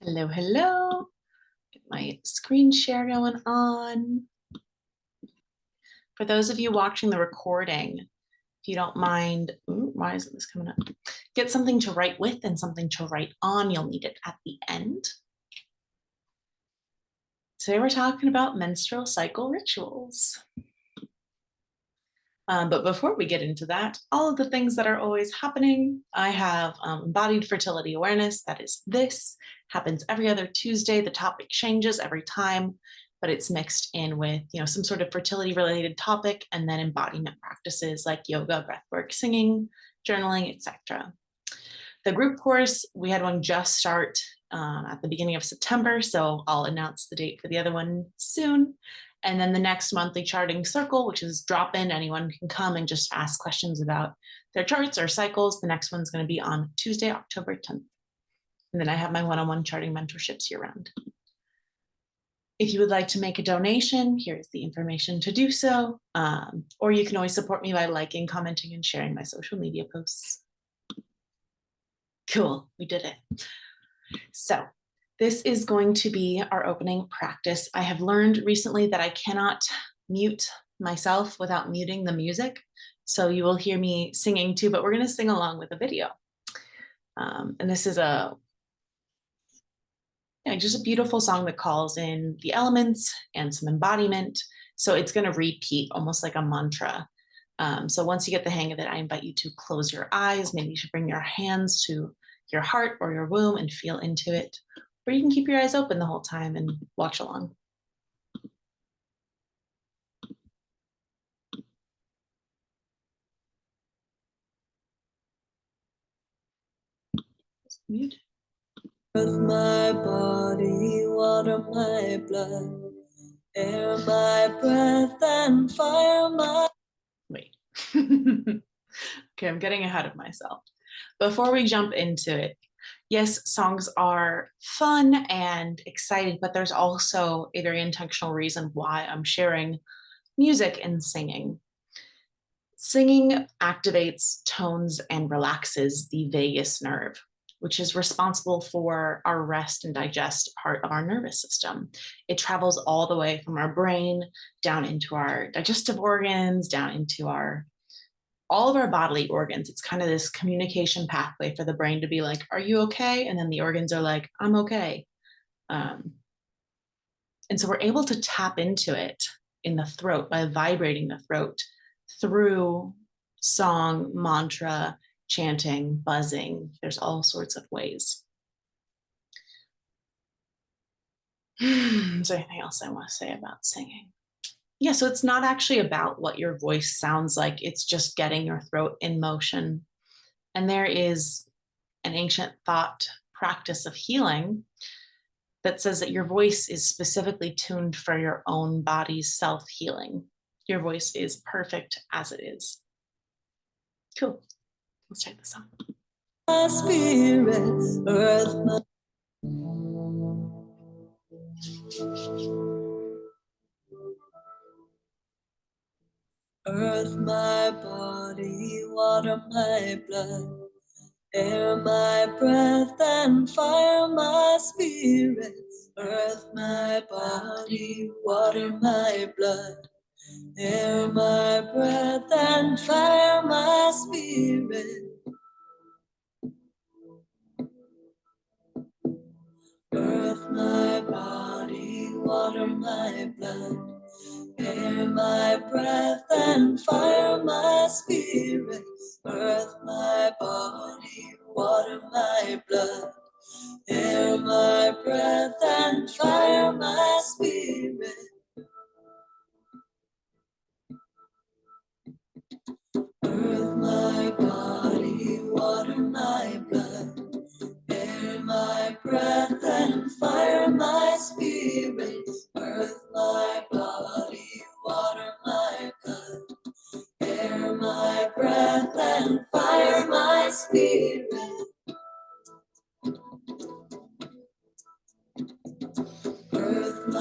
Hello, hello. Get my screen share going on. For those of you watching the recording, if you don't mind, why isn't this coming up? Get something to write with and something to write on. You'll need it at the end. Today we're talking about menstrual cycle rituals. But before we get into that, all of the things that are always happening, I have Embodied Fertility Awareness. That is this. Happens every other Tuesday. The topic changes every time, but it's mixed in with some sort of fertility related topic and then embodiment practices like yoga, breathwork, singing, journaling, etc. The group course, we had one just start at the beginning of September, so I'll announce the date for the other one soon. And then the next monthly charting circle, which is drop in, anyone can come and just ask questions about their charts or cycles. The next one's going to be on Tuesday, October 10th. And then I have my one-on-one charting mentorships year round. If you would like to make a donation, here's the information to do so. Or you can always support me by liking, commenting, and sharing my social media posts. Cool, we did it. So this is going to be our opening practice. I have learned recently that I cannot mute myself without muting the music. So you will hear me singing too, but we're going to sing along with the video. And this is just a beautiful song that calls in the elements and some embodiment. So it's going to repeat almost like a mantra. So once you get the hang of it, I invite you to close your eyes. Maybe you should bring your hands to your heart or your womb and feel into it. Or you can keep your eyes open the whole time and watch along. Mute. Earth my body, water my blood, air my breath, and fire my... Wait. Okay, I'm getting ahead of myself. Before we jump into it, yes, songs are fun and exciting, but there's also a very intentional reason why I'm sharing music and singing. Singing activates, tones, and relaxes the vagus nerve, which is responsible for our rest and digest part of our nervous system. It travels all the way from our brain down into our digestive organs, down into all of our bodily organs. It's kind of this communication pathway for the brain to be like, are you okay? And then the organs are like, I'm okay. And so we're able to tap into it in the throat by vibrating the throat through song, mantra, chanting, buzzing. There's all sorts of ways. Is there anything else I want to say about singing? Yeah, so it's not actually about what your voice sounds like. It's just getting your throat in motion. And there is an ancient thought practice of healing that says that your voice is specifically tuned for your own body's self-healing. Your voice is perfect as it is. Cool. Let's check this out. My spirit, earth my... Earth my body, water my blood, air my breath, and fire my spirit. Earth my body, water my blood, air my breath, and fire my spirit. Earth my body, water my blood, air my breath, and fire my spirit. Earth my body, water my blood, air my breath, and fire my spirit. Earth my body, water my blood, air my breath, and fire my spirit. Earth my body, water my blood, air my breath, and fire my spirit. Earth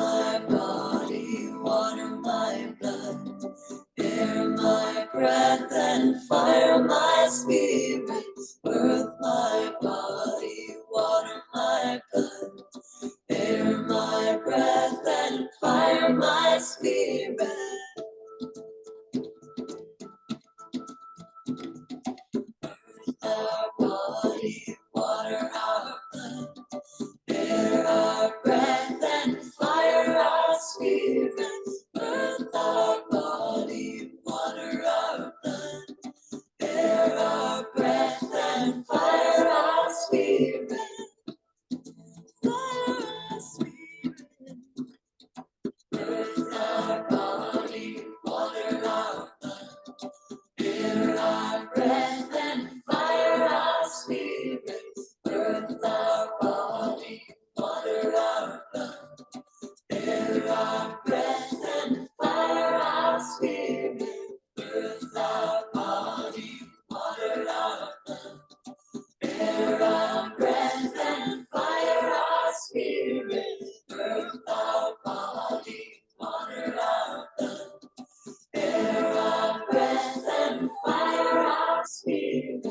earth our body, water our blood, air our breath, and fire our spirit. Earth our body, water our blood, air our breath, and fire our spirit. Earth our body, water our blood, air our breath, and fire our spirit.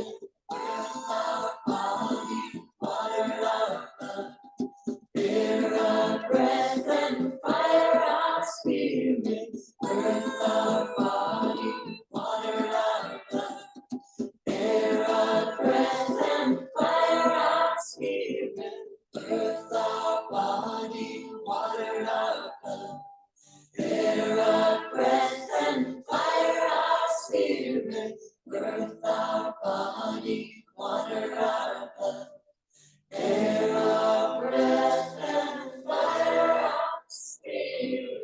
Earth our body, water our blood, air our breath, and fire our spirit. Earth our body, water our blood, air our breath, and fire our spirit. Earth our body, water our blood, air our breath, and fire our spirit. Earth our body, water our blood, air our breath, and fire our spirit.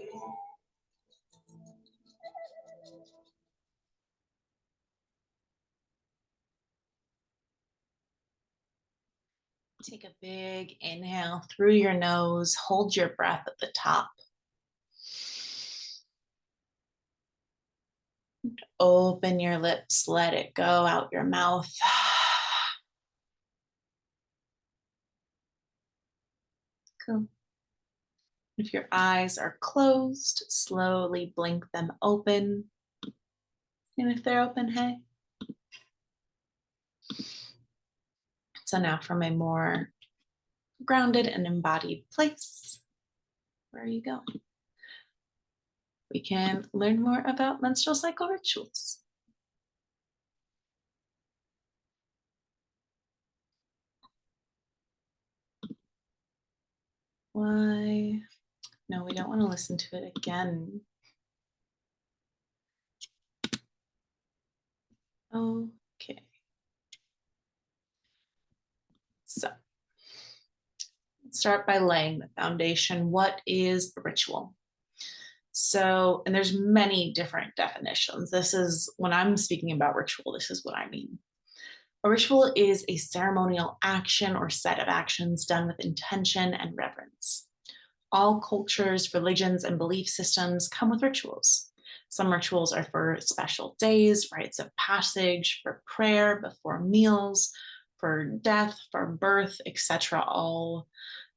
Take a big inhale through your nose, hold your breath at the top. Open your lips, let it go out your mouth. Cool. If your eyes are closed, slowly blink them open. And if they're open, hey. So now from a more grounded and embodied place, where are you going? We can learn more about menstrual cycle rituals. Why? No, we don't want to listen to it again. Okay. So let's start by laying the foundation. What is a ritual? So, and there's many different definitions. This is, when I'm speaking about ritual, this is what I mean. A ritual is a ceremonial action or set of actions done with intention and reverence. All cultures, religions, and belief systems come with rituals. Some rituals are for special days, rites of passage, for prayer, before meals, for death, for birth, etc. All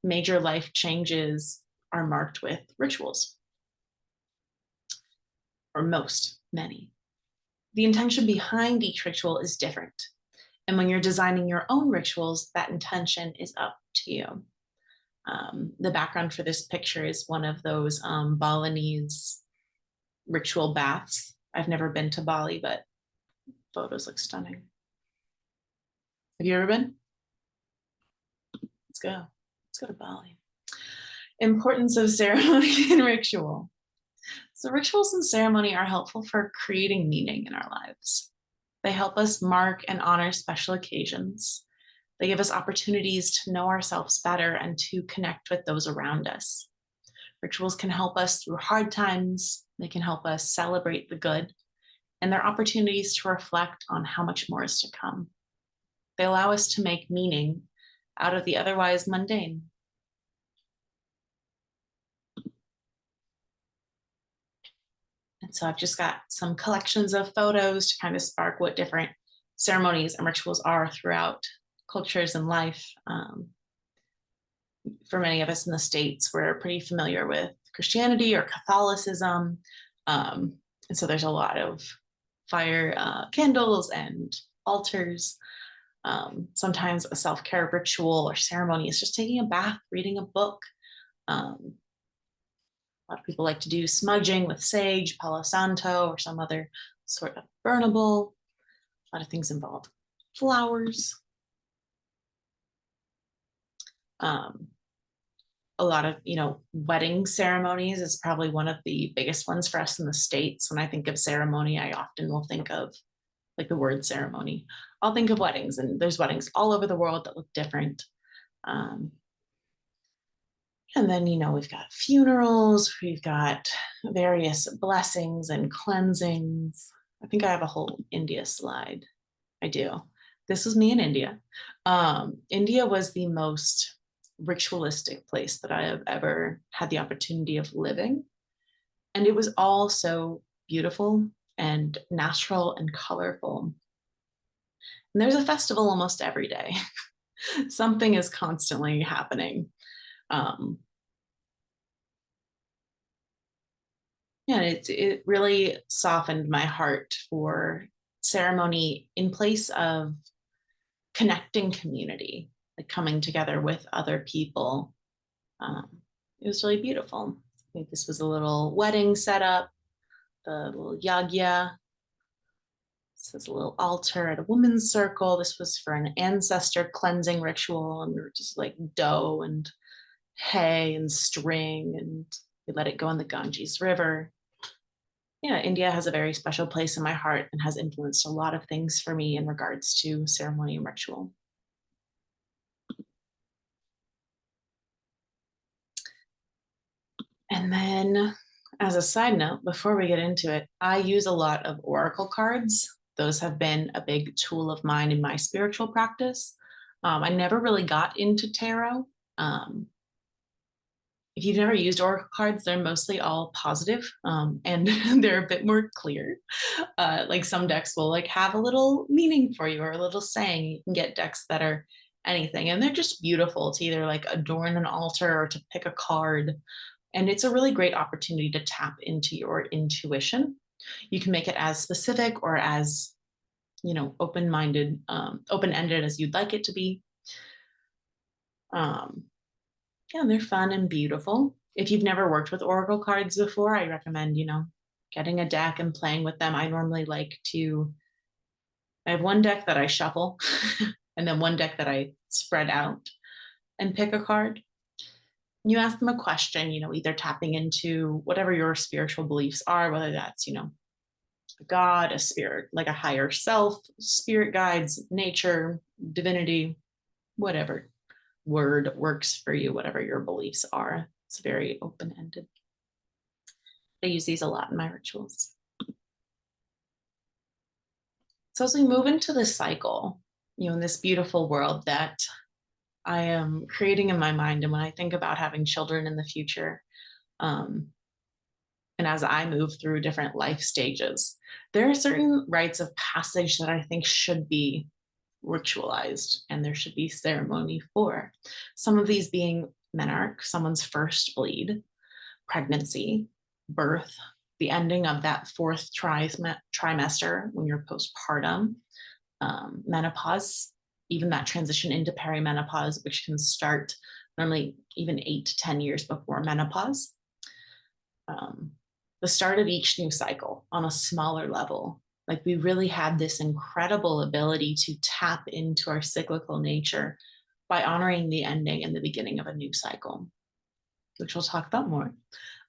major life changes are marked with rituals, or many. The intention behind each ritual is different. And when you're designing your own rituals, that intention is up to you. The background for this picture is one of those Balinese ritual baths. I've never been to Bali, but photos look stunning. Have you ever been? Let's go. Let's go to Bali. Importance of ceremony and ritual. So rituals and ceremony are helpful for creating meaning in our lives. They help us mark and honor special occasions. They give us opportunities to know ourselves better and to connect with those around us. Rituals can help us through hard times. They can help us celebrate the good, and they're opportunities to reflect on how much more is to come. They allow us to make meaning out of the otherwise mundane. And so I've just got some collections of photos to kind of spark what different ceremonies and rituals are throughout cultures and life. For many of us in the States, we're pretty familiar with Christianity or Catholicism. And so there's a lot of fire candles and altars. Sometimes a self-care ritual or ceremony is just taking a bath, reading a book. A lot of people like to do smudging with sage, Palo Santo, or some other sort of burnable. A lot of things involve flowers. A lot of, wedding ceremonies is probably one of the biggest ones for us in the States. When I think of ceremony, I often will think of like the word ceremony. I'll think of weddings, and there's weddings all over the world that look different. And then, we've got funerals, we've got various blessings and cleansings. I think I have a whole India slide. I do. this was me in India. India was the most ritualistic place that I have ever had the opportunity of living. And it was all so beautiful and natural and colorful. And there's a festival almost every day. Something is constantly happening. Um, yeah, it really softened my heart for ceremony in place of connecting community, like coming together with other people. Um, it was really beautiful. I think this was a little wedding setup, the little Yagya. This is a little altar at a women's circle. This was for an ancestor cleansing ritual, and we were just like dough and hay and string, and we let it go in the Ganges River. Yeah, India has a very special place in my heart and has influenced a lot of things for me in regards to ceremony and ritual. And then, as a side note, before we get into it, I use a lot of oracle cards. Those have been a big tool of mine in my spiritual practice. I never really got into tarot. Um, if you've never used oracle cards, they're mostly all positive, and they're a bit more clear. Like some decks will like have a little meaning for you or a little saying. You can get decks that are anything, and they're just beautiful to either like adorn an altar or to pick a card. And it's a really great opportunity to tap into your intuition. You can make it as specific or as, open-minded, open-ended as you'd like it to be. Yeah, they're fun and beautiful. If you've never worked with oracle cards before, I recommend, getting a deck and playing with them. I normally I have one deck that I shuffle and then one deck that I spread out and pick a card. You ask them a question, either tapping into whatever your spiritual beliefs are, whether that's, a God, a spirit, like a higher self, spirit guides, nature, divinity, whatever word works for you, whatever your beliefs are. It's very open-ended. I use these a lot in my rituals. So as we move into the cycle, in this beautiful world that I am creating in my mind, and when I think about having children in the future, and as I move through different life stages, there are certain rites of passage that I think should be ritualized and there should be ceremony for. Some of these being menarche, someone's first bleed, pregnancy, birth, the ending of that fourth trimester when you're postpartum, menopause, even that transition into perimenopause, which can start normally even 8 to 10 years before menopause. The start of each new cycle on a smaller level. Like we really have this incredible ability to tap into our cyclical nature by honoring the ending and the beginning of a new cycle, which we'll talk about more.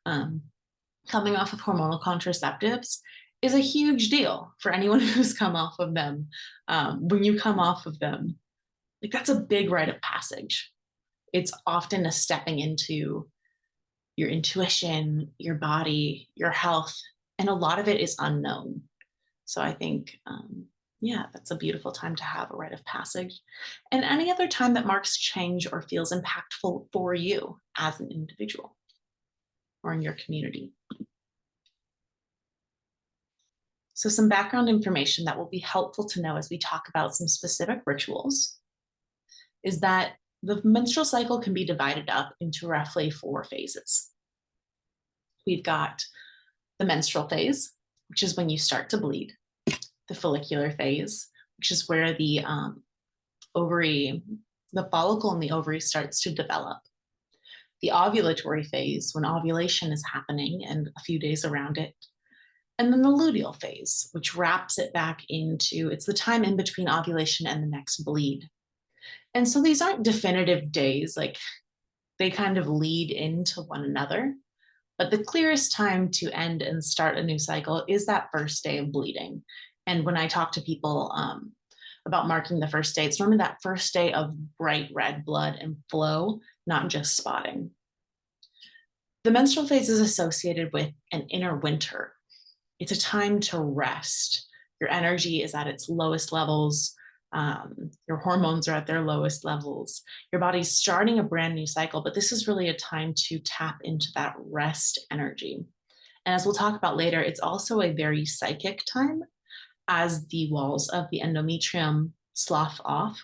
Coming off of hormonal contraceptives is a huge deal for anyone who's come off of them. When you come off of them, like that's a big rite of passage. It's often a stepping into your intuition, your body, your health, and a lot of it is unknown. So I think, that's a beautiful time to have a rite of passage. And any other time that marks change or feels impactful for you as an individual or in your community. So some background information that will be helpful to know as we talk about some specific rituals is that the menstrual cycle can be divided up into roughly 4 phases. We've got the menstrual phase, which is when you start to bleed. The follicular phase, which is where the follicle in the ovary starts to develop. The ovulatory phase, when ovulation is happening and a few days around it. And then the luteal phase, which wraps it back into, it's the time in between ovulation and the next bleed. And so these aren't definitive days, like they kind of lead into one another. But the clearest time to end and start a new cycle is that first day of bleeding. And when I talk to people about marking the first day, it's normally that first day of bright red blood and flow, not just spotting. The menstrual phase is associated with an inner winter. It's a time to rest. Your energy is at its lowest levels. Your hormones are at their lowest levels. Your body's starting a brand new cycle, but this is really a time to tap into that rest energy. And as we'll talk about later, it's also a very psychic time as the walls of the endometrium slough off.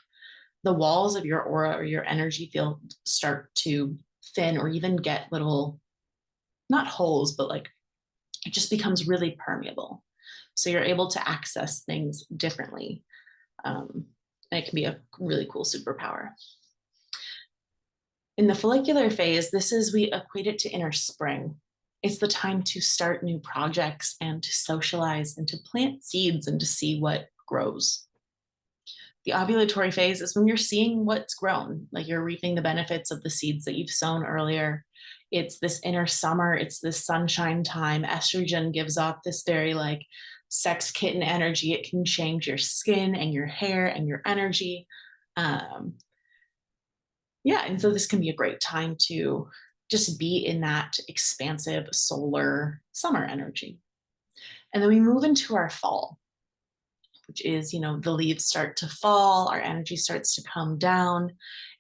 The walls of your aura or your energy field start to thin or even get little, not holes, but like it just becomes really permeable. So you're able to access things differently. And it can be a really cool superpower. In the follicular phase, we equate it to inner spring. It's the time to start new projects and to socialize and to plant seeds and to see what grows. The ovulatory phase is when you're seeing what's grown, like you're reaping the benefits of the seeds that you've sown earlier. It's this inner summer, it's this sunshine time. Estrogen gives off this very like sex kitten energy. It can change your skin and your hair and your energy. And so this can be a great time to just be in that expansive solar summer energy. And then we move into our fall, which is, the leaves start to fall, our energy starts to come down.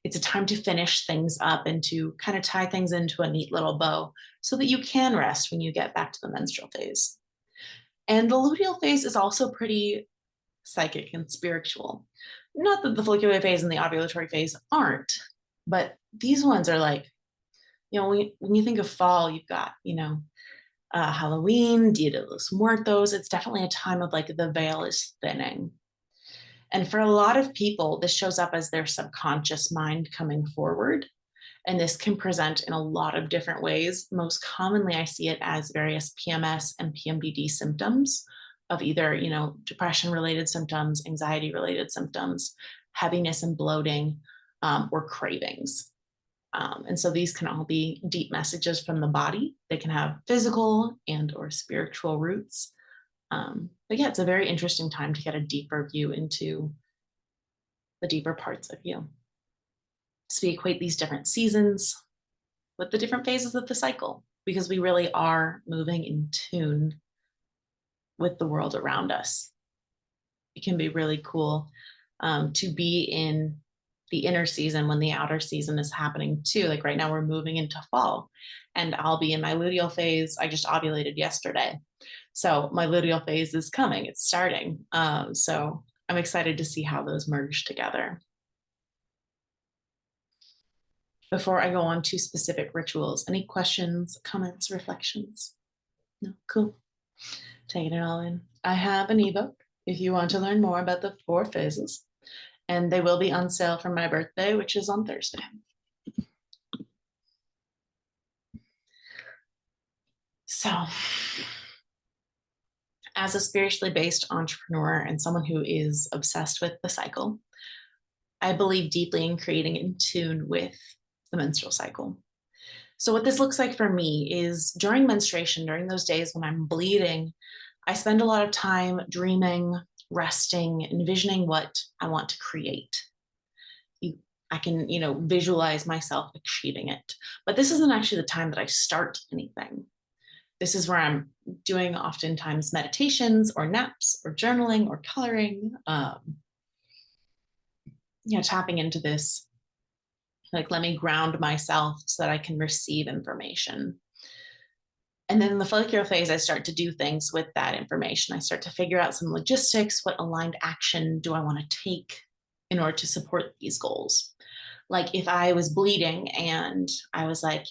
It's a time to finish things up and to kind of tie things into a neat little bow so that you can rest when you get back to the menstrual phase. And the luteal phase is also pretty psychic and spiritual. Not that the follicular phase and the ovulatory phase aren't, but these ones are like, when you think of fall, you've got, Halloween, Dia de los Muertos. It's definitely a time of like the veil is thinning. And for a lot of people, this shows up as their subconscious mind coming forward. And this can present in a lot of different ways. Most commonly, I see it as various PMS and PMDD symptoms of either, depression related symptoms, anxiety related symptoms, heaviness and bloating, or cravings. And so these can all be deep messages from the body. They can have physical and or spiritual roots. But yeah, it's a very interesting time to get a deeper view into the deeper parts of you. So we equate these different seasons with the different phases of the cycle because we really are moving in tune with the world around us. It can be really cool to be in the inner season when the outer season is happening too. Like right now we're moving into fall and I'll be in my luteal phase. I just ovulated yesterday. So my luteal phase is coming, it's starting. So I'm excited to see how those merge together. Before I go on to specific rituals, any questions, comments, reflections? No, cool. Taking it all in. I have an ebook if you want to learn more about the 4 phases, and they will be on sale for my birthday, which is on Thursday. So, as a spiritually based entrepreneur and someone who is obsessed with the cycle, I believe deeply in creating in tune with the menstrual cycle. So what this looks like for me is during menstruation, during those days when I'm bleeding, I spend a lot of time dreaming, resting, envisioning what I want to create. I can, visualize myself achieving it. But this isn't actually the time that I start anything. This is where I'm doing oftentimes meditations or naps or journaling or coloring, tapping into this. Like, let me ground myself so that I can receive information. And then in the follicular phase, I start to do things with that information. I start to figure out some logistics. What aligned action do I want to take in order to support these goals? Like if I was bleeding and I was like,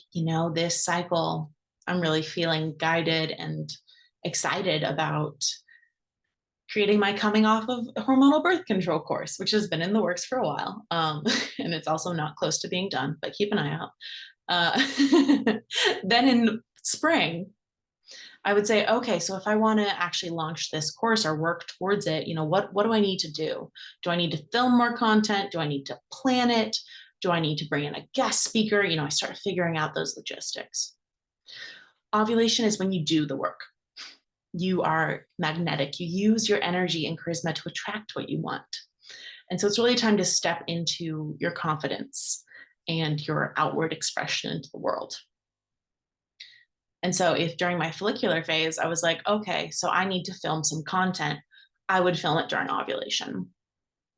this cycle, I'm really feeling guided and excited about creating my coming off of a hormonal birth control course, which has been in the works for a while. And it's also not close to being done, but keep an eye out. Then in spring, I would say, okay, so if I want to actually launch this course or work towards it, what do I need to do? Do I need to film more content? Do I need to plan it? Do I need to bring in a guest speaker? I start figuring out those logistics. Ovulation is when you do the work. You are magnetic. You use your energy and charisma to attract what you want. And so it's really time to step into your confidence and your outward expression into the world. And so if during my follicular phase, I was like, okay, so I need to film some content, I would film it during ovulation.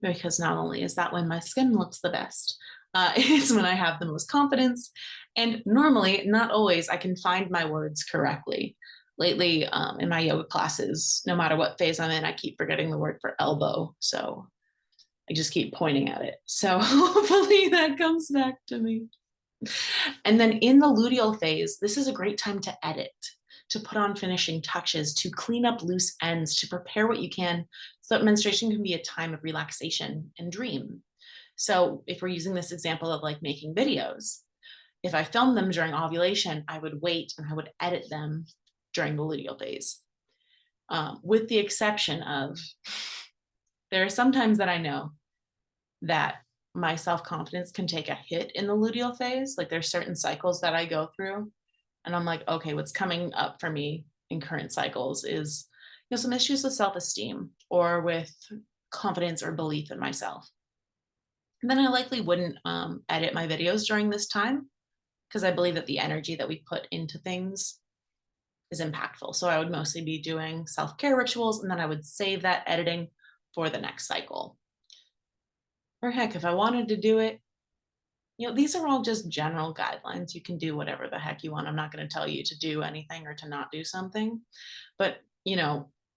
because not only is that when my skin looks the best, it's when I have the most confidence. And normally, not always, I can find my words correctly. Lately, in my yoga classes, no matter what phase I'm in, I keep forgetting the word for elbow. So I just keep pointing at it. So hopefully that comes back to me. And then in the luteal phase, this is a great time to edit, to put on finishing touches, to clean up loose ends, to prepare what you can so that menstruation can be a time of relaxation and dream. So if we're using this example of like making videos, if I filmed them during ovulation, I would wait and I would edit them during the luteal phase. With the exception of, there are some times that I know that my self-confidence can take a hit in the luteal phase. Like there's certain cycles that I go through and I'm like, okay, what's coming up for me in current cycles is, some issues with self-esteem or with confidence or belief in myself. And then I likely wouldn't edit my videos during this time because I believe that the energy that we put into things is impactful. So I would mostly be doing self-care rituals and then I would save that editing for the next cycle. Or heck, if I wanted to do it, these are all just general guidelines. You can do whatever the heck you want. I'm not going to tell you to do anything or to not do something. But,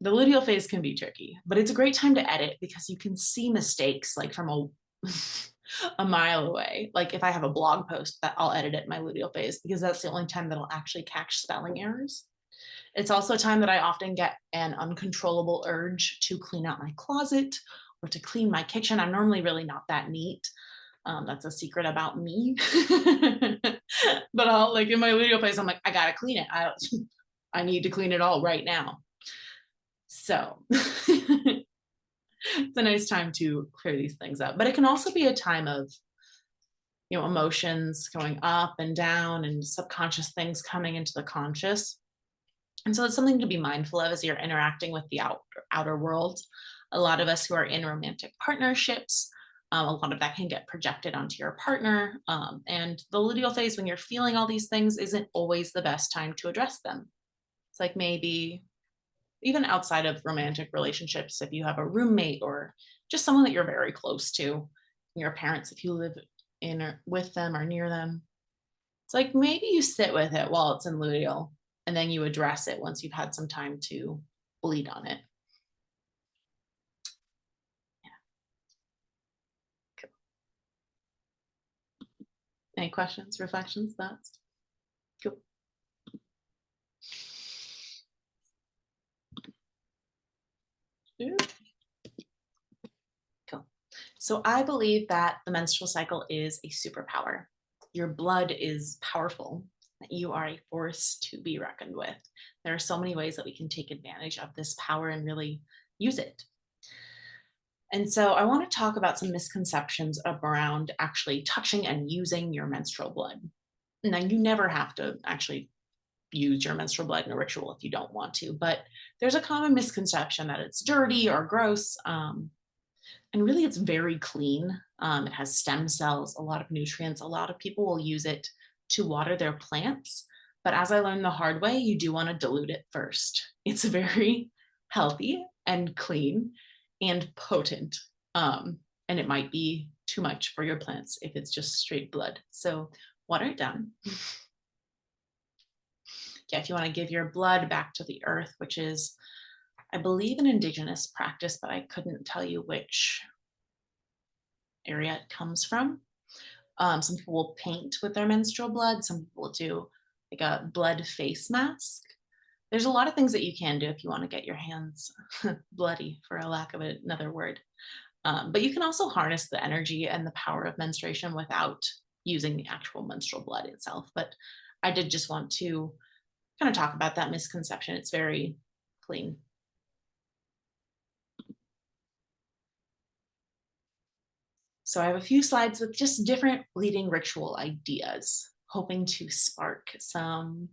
the luteal phase can be tricky, but it's a great time to edit because you can see mistakes like from a mile away. Like if I have a blog post that I'll edit it in my luteal phase because that's the only time that I'll actually catch spelling errors. It's also a time that I often get an uncontrollable urge to clean out my closet or to clean my kitchen. I'm normally really not that neat. That's a secret about me. But I'll like in my luteal phase, I'm like, I gotta clean it. I need to clean it all right now. So it's a nice time to clear these things up. But it can also be a time of, emotions going up and down and subconscious things coming into the conscious. And so it's something to be mindful of as you're interacting with the outer world. A lot of us who are in romantic partnerships, a lot of that can get projected onto your partner. And the luteal phase, when you're feeling all these things, isn't always the best time to address them. It's like maybe even outside of romantic relationships, if you have a roommate or just someone that you're very close to, your parents, if you live in or with them or near them, it's like maybe you sit with it while it's in luteal and then you address it once you've had some time to bleed on it. Any questions, reflections, thoughts? Cool. Cool. So I believe that the menstrual cycle is a superpower. Your blood is powerful. You are a force to be reckoned with. There are so many ways that we can take advantage of this power and really use it. And so I want to talk about some misconceptions around actually touching and using your menstrual blood. Now, you never have to actually use your menstrual blood in a ritual if you don't want to, but there's a common misconception that it's dirty or gross. And really, it's very clean. It has stem cells, a lot of nutrients. A lot of people will use it to water their plants. But as I learned the hard way, you do want to dilute it first. It's very healthy and clean and potent. And it might be too much for your plants if it's just straight blood. So water it down. Yeah, if you want to give your blood back to the earth, which is, I believe, an indigenous practice, but I couldn't tell you which area it comes from. Some people will paint with their menstrual blood. Some people will do like a blood face mask. There's a lot of things that you can do if you want to get your hands bloody, for a lack of another word. But you can also harness the energy and the power of menstruation without using the actual menstrual blood itself. But I did just want to kind of talk about that misconception. It's very clean. So I have a few slides with just different bleeding ritual ideas, hoping to spark some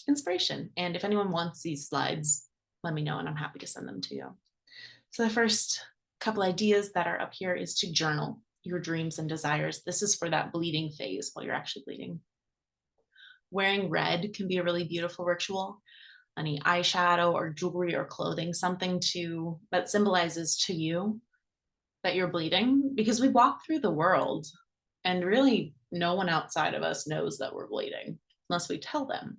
inspiration. And if anyone wants these slides, let me know and I'm happy to send them to you. So the first couple ideas that are up here is to journal your dreams and desires. This is for that bleeding phase while you're actually bleeding. Wearing red can be a really beautiful ritual. Any eyeshadow or jewelry or clothing, something that symbolizes to you that you're bleeding, because we walk through the world and really no one outside of us knows that we're bleeding unless we tell them.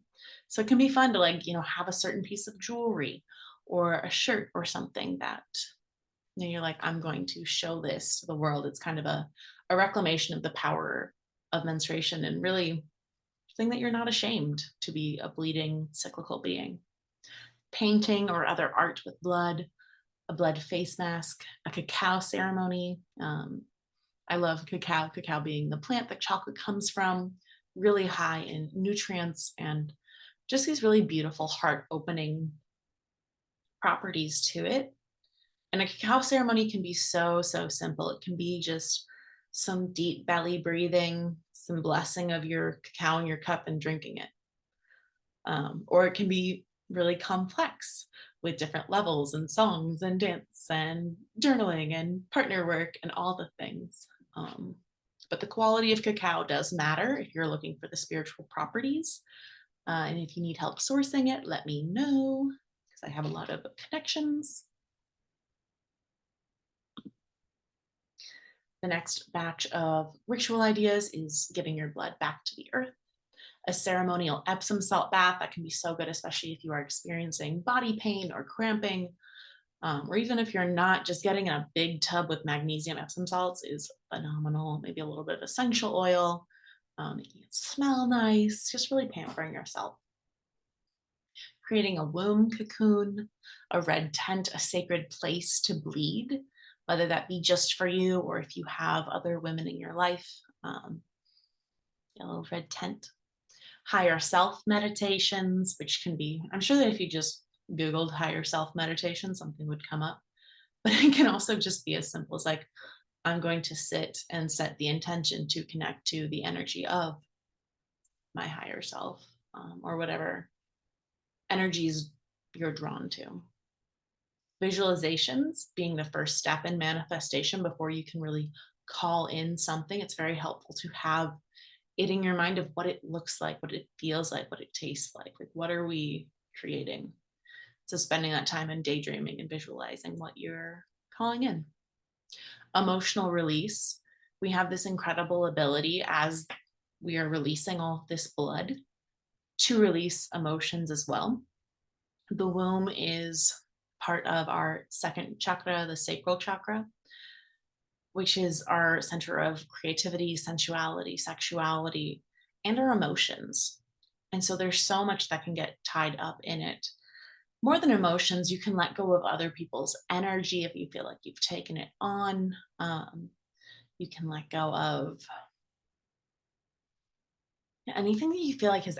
So it can be fun to, like, have a certain piece of jewelry or a shirt or something that, you're like, I'm going to show this to the world. It's kind of a reclamation of the power of menstruation, and really saying that you're not ashamed to be a bleeding cyclical being. Painting or other art with blood, a blood face mask, a cacao ceremony. I love cacao, cacao being the plant that chocolate comes from, really high in nutrients and just these really beautiful heart opening properties to it. And a cacao ceremony can be so, so simple. It can be just some deep belly breathing, some blessing of your cacao in your cup and drinking it. Or it can be really complex with different levels and songs and dance and journaling and partner work and all the things. But the quality of cacao does matter if you're looking for the spiritual properties. And if you need help sourcing it, let me know, because I have a lot of connections. The next batch of ritual ideas is giving your blood back to the earth. A ceremonial Epsom salt bath that can be so good, especially if you are experiencing body pain or cramping, or even if you're not, just getting in a big tub with magnesium Epsom salts is phenomenal. Maybe a little bit of essential oil, making it smell nice, just really pampering yourself. Creating a womb cocoon, a red tent, a sacred place to bleed, whether that be just for you or if you have other women in your life. A little red tent. Higher self meditations, which can be, I'm sure that if you just Googled higher self meditation, something would come up. But it can also just be as simple as, like, I'm going to sit and set the intention to connect to the energy of my higher self, or whatever energies you're drawn to. Visualizations being the first step in manifestation before you can really call in something. It's very helpful to have it in your mind of what it looks like, what it feels like, what it tastes like what are we creating? So spending that time in daydreaming and visualizing what you're calling in. Emotional release. We have this incredible ability as we are releasing all this blood to release emotions as well. The womb is part of our second chakra, the sacral chakra, which is our center of creativity, sensuality, sexuality, and our emotions. And so there's so much that can get tied up in it. More than emotions, you can let go of other people's energy if you feel like you've taken it on. You can let go of anything that you feel like has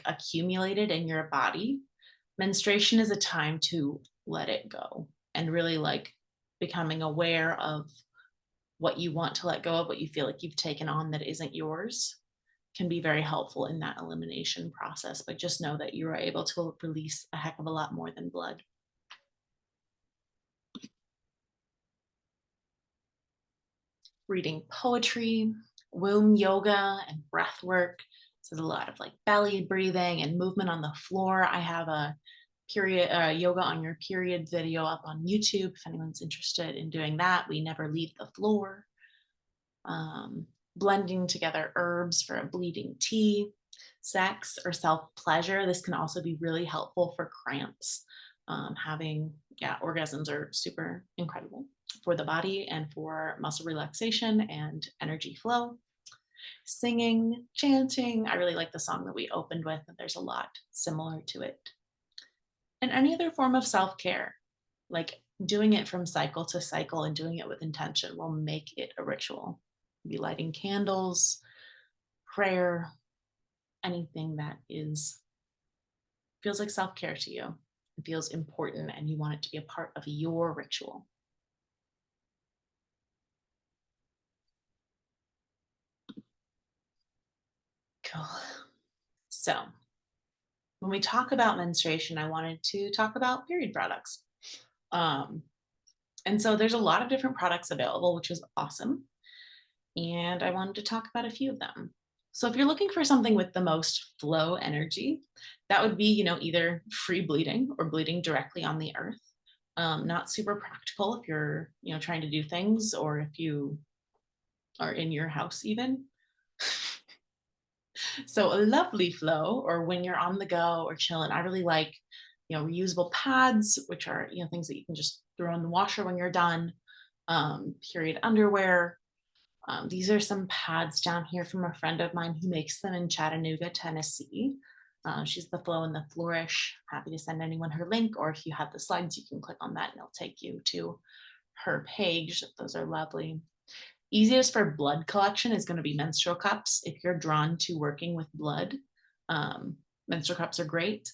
accumulated in your body. Menstruation is a time to let it go and really becoming aware of what you want to let go of, what you feel like you've taken on that isn't yours, can be very helpful in that elimination process. But just know that you are able to release a heck of a lot more than blood. Reading poetry, womb yoga, and breath work. So there's a lot of belly breathing and movement on the floor. I have a yoga on your period video up on YouTube if anyone's interested in doing that. We never leave the floor. Blending together herbs for a bleeding tea. Sex or self-pleasure. This can also be really helpful for cramps. Orgasms are super incredible for the body and for muscle relaxation and energy flow. Singing, chanting. I really like the song that we opened with, and there's a lot similar to it. And any other form of self-care, like doing it from cycle to cycle and doing it with intention, will make it a ritual. Be lighting candles, prayer, anything that feels like self-care to you. It feels important and you want it to be a part of your ritual. Cool. So when we talk about menstruation, I wanted to talk about period products. And so there's a lot of different products available, which is awesome. And I wanted to talk about a few of them. So if you're looking for something with the most flow energy, that would be, either free bleeding or bleeding directly on the earth, Not super practical if you're, trying to do things, or if you are in your house even. So a lovely flow, or when you're on the go or chilling, I really like, reusable pads, which are, things that you can just throw in the washer when you're done. Period underwear. These are some pads down here from a friend of mine who makes them in Chattanooga, Tennessee. She's the Flow and the Flourish. Happy to send anyone her link, or if you have the slides, you can click on that and it'll take you to her page. Those are lovely. Easiest for blood collection is going to be menstrual cups. If you're drawn to working with blood, menstrual cups are great.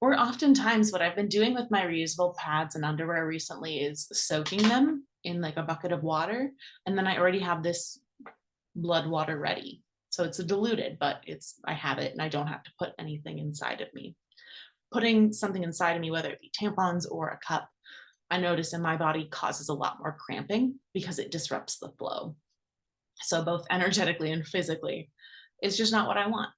Or oftentimes what I've been doing with my reusable pads and underwear recently is soaking them in like a bucket of water. And then I already have this blood water ready. So it's diluted, but I have it and I don't have to put anything inside of me. Putting something inside of me, whether it be tampons or a cup, I notice in my body causes a lot more cramping because it disrupts the flow. So both energetically and physically, it's just not what I want.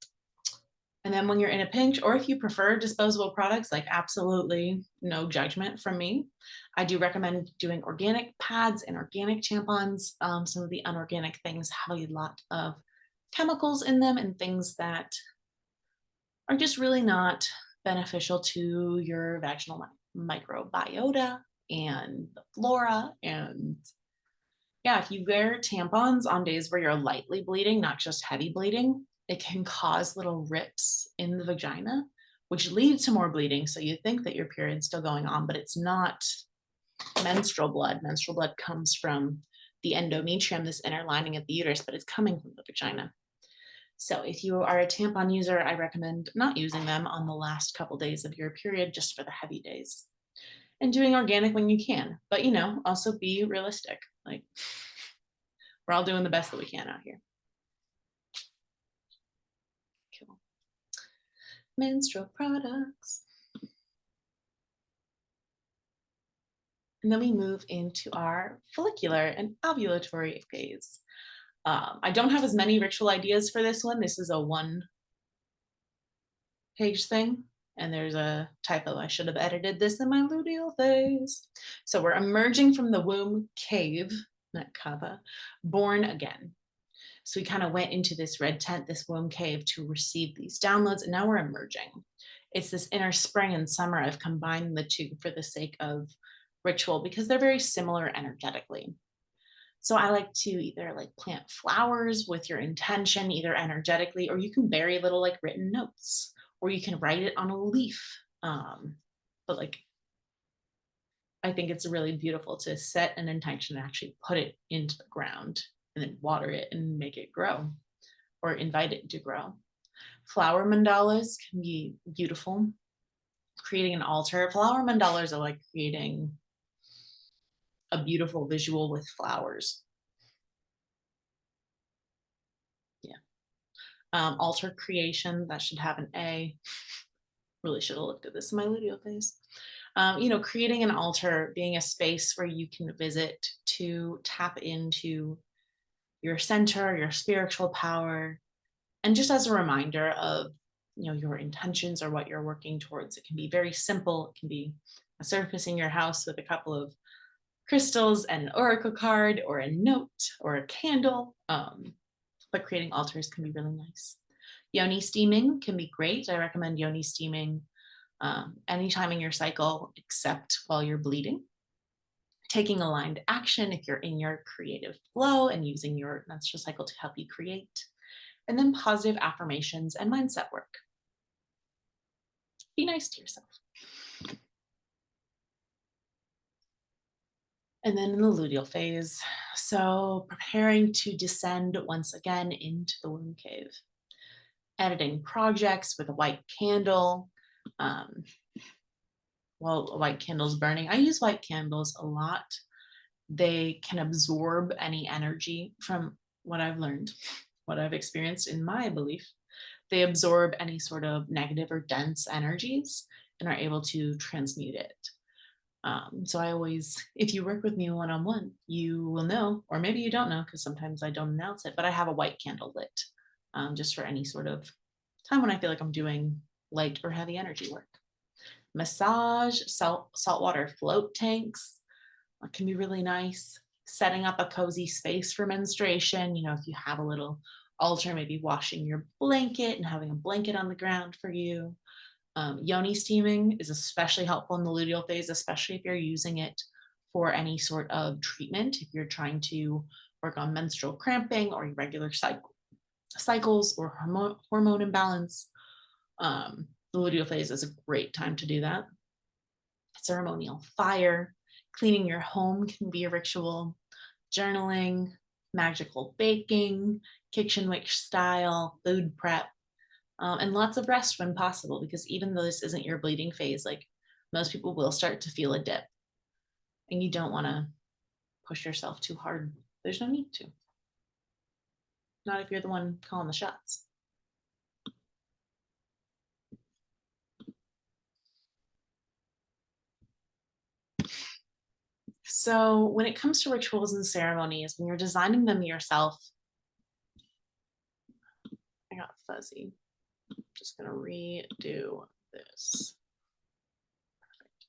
And then when you're in a pinch, or if you prefer disposable products, like absolutely no judgment from me, I do recommend doing organic pads and organic tampons. Some of the unorganic things have a lot of chemicals in them and things that are just really not beneficial to your vaginal microbiota and the flora. And yeah, if you wear tampons on days where you're lightly bleeding, not just heavy bleeding, it can cause little rips in the vagina, which lead to more bleeding. So you think that your period's still going on, but it's not menstrual blood. Menstrual blood comes from the endometrium, this inner lining of the uterus, but it's coming from the vagina. So if you are a tampon user, I recommend not using them on the last couple days of your period, just for the heavy days. And doing organic when you can, but also be realistic. Like, we're all doing the best that we can out here. Cool. Menstrual products. And then we move into our follicular and ovulatory phase. I don't have as many ritual ideas for this one. This is a 1-page thing. And there's a typo. I should have edited this in my luteal phase. So we're emerging from the womb cave, not kava, born again. So we kind of went into this red tent, this womb cave, to receive these downloads, and now we're emerging. It's this inner spring and summer. I've combined the two for the sake of ritual because they're very similar energetically. So I like to either like plant flowers with your intention, either energetically, or you can bury little like written notes, or you can write it on a leaf. But like, I think it's really beautiful to set an intention and actually put it into the ground and then water it and make it grow, or invite it to grow. Flower mandalas can be beautiful. Creating an altar. Flower mandalas are like creating a beautiful visual with flowers. Yeah. Altar creation, that should have an A. Really should have looked at this in my luteal phase. Creating an altar, being a space where you can visit to tap into your center, your spiritual power, and just as a reminder of your intentions or what you're working towards. It can be very simple. It can be a surface in your house with a couple of crystals and an oracle card, or a note, or a candle. But creating altars can be really nice. Yoni steaming can be great. I recommend yoni steaming anytime in your cycle except while you're bleeding. Taking aligned action if you're in your creative flow and using your menstrual cycle to help you create. And then positive affirmations and mindset work. Be nice to yourself. And then in the luteal phase, so preparing to descend once again into the womb cave. Editing projects with a white candle. While a white candle's burning, I use white candles a lot. They can absorb any energy, from what I've learned, what I've experienced in my belief. They absorb any sort of negative or dense energies and are able to transmute it. So I always, if you work with me one-on-one, you will know, or maybe you don't know because sometimes I don't announce it, but I have a white candle lit just for any sort of time when I feel like I'm doing light or heavy energy work. massage, saltwater float tanks can be really nice. Setting up a cozy space for menstruation, if you have a little altar, maybe washing your blanket and having a blanket on the ground for you. Yoni steaming is especially helpful in the luteal phase, especially if you're using it for any sort of treatment. If you're trying to work on menstrual cramping or irregular cycles or hormone imbalance, the luteal phase is a great time to do that. Ceremonial fire, cleaning your home can be a ritual, journaling, magical baking, kitchen witch style, food prep, and lots of rest when possible, because even though this isn't your bleeding phase, like most people will start to feel a dip and you don't want to push yourself too hard. There's no need to. Not if you're the one calling the shots. So when it comes to rituals and ceremonies, when you're designing them yourself, I got fuzzy. I'm just gonna redo this. Perfect.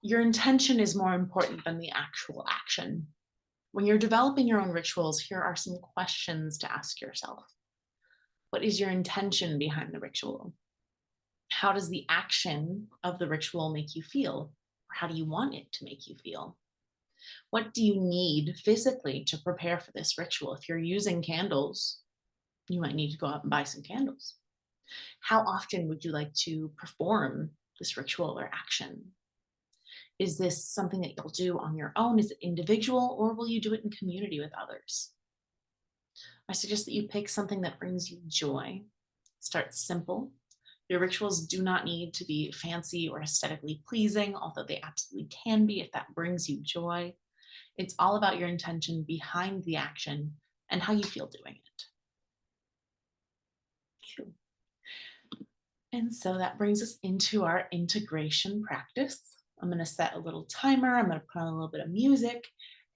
Your intention is more important than the actual action. When you're developing your own rituals, here are some questions to ask yourself. What is your intention behind the ritual? How does the action of the ritual make you feel? Or how do you want it to make you feel? What do you need physically to prepare for this ritual? If you're using candles, you might need to go out and buy some candles. How often would you like to perform this ritual or action? Is this something that you'll do on your own? Is it individual, or will you do it in community with others? I suggest that you pick something that brings you joy. Start simple. Your rituals do not need to be fancy or aesthetically pleasing, although they absolutely can be if that brings you joy. It's all about your intention behind the action and how you feel doing it. Cool. And so that brings us into our integration practice. I'm going to set a little timer. I'm going to put on a little bit of music,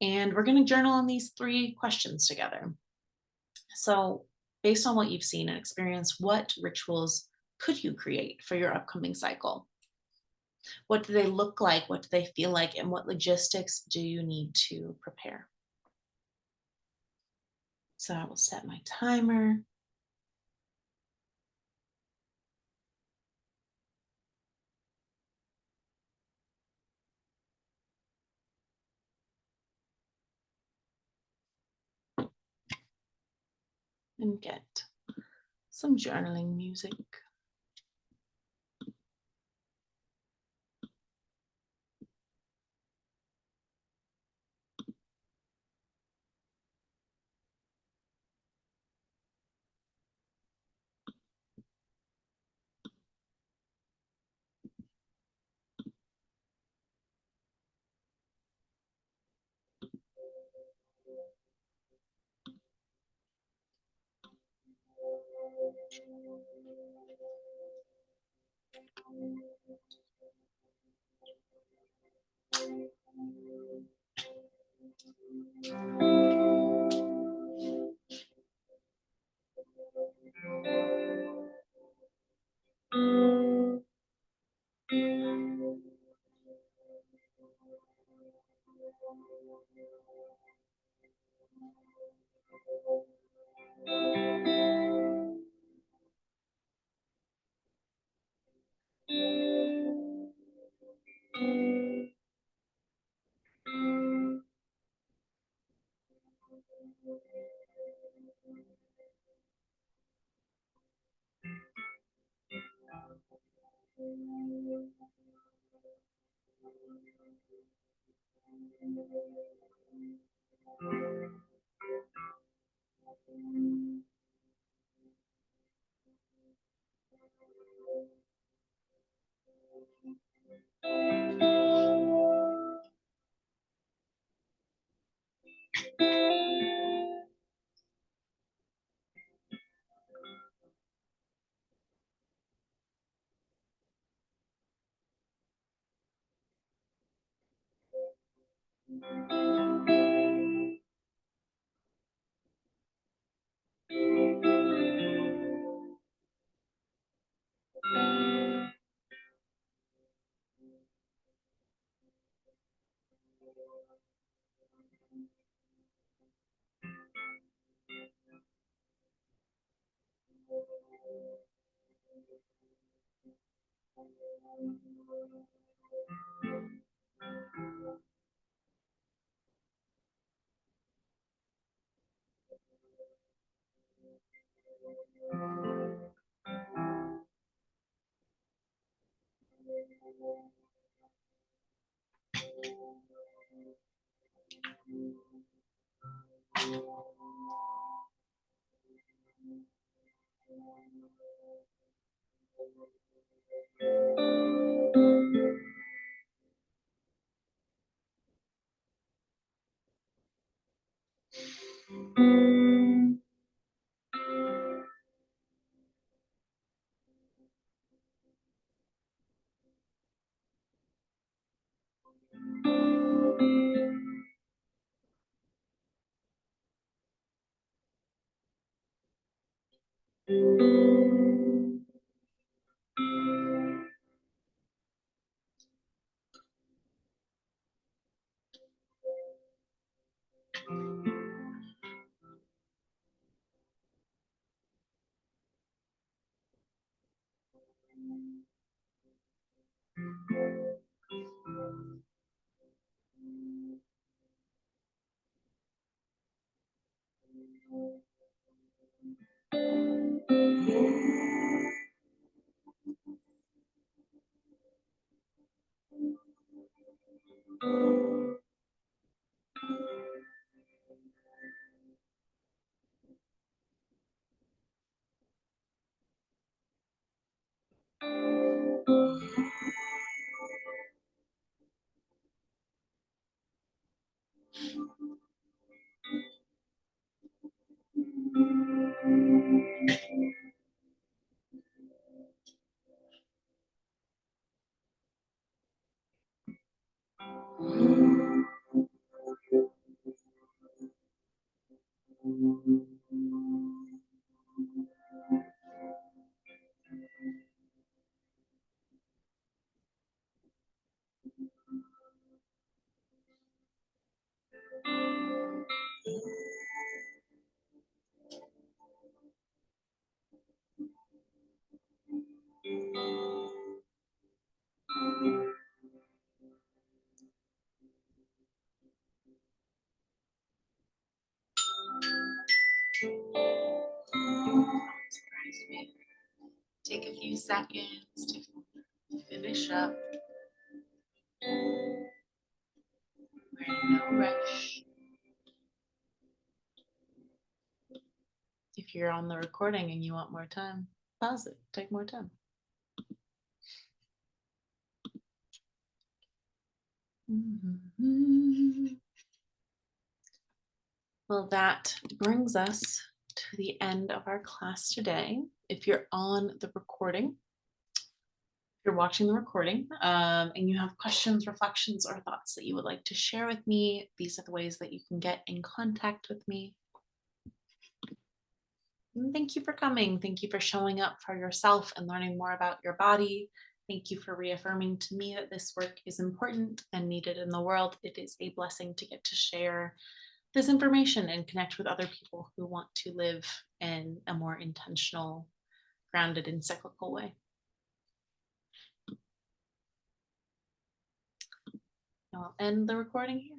and we're going to journal on these 3 questions together. So based on what you've seen and experienced, what rituals could you create for your upcoming cycle? What do they look like? What do they feel like? And what logistics do you need to prepare? So I will set my timer. And get some journaling music. Take a few seconds to finish up. We're in no rush. If you're on the recording and you want more time, pause it, take more time. Well, that brings us to the end of our class today. If you're on the recording, if you're watching the recording, and you have questions, reflections, or thoughts that you would like to share with me, these are the ways that you can get in contact with me. And thank you for coming. Thank you for showing up for yourself and learning more about your body. Thank you for reaffirming to me that this work is important and needed in the world. It is a blessing to get to share this information and connect with other people who want to live in a more intentional, grounded, and cyclical way. I'll end the recording here.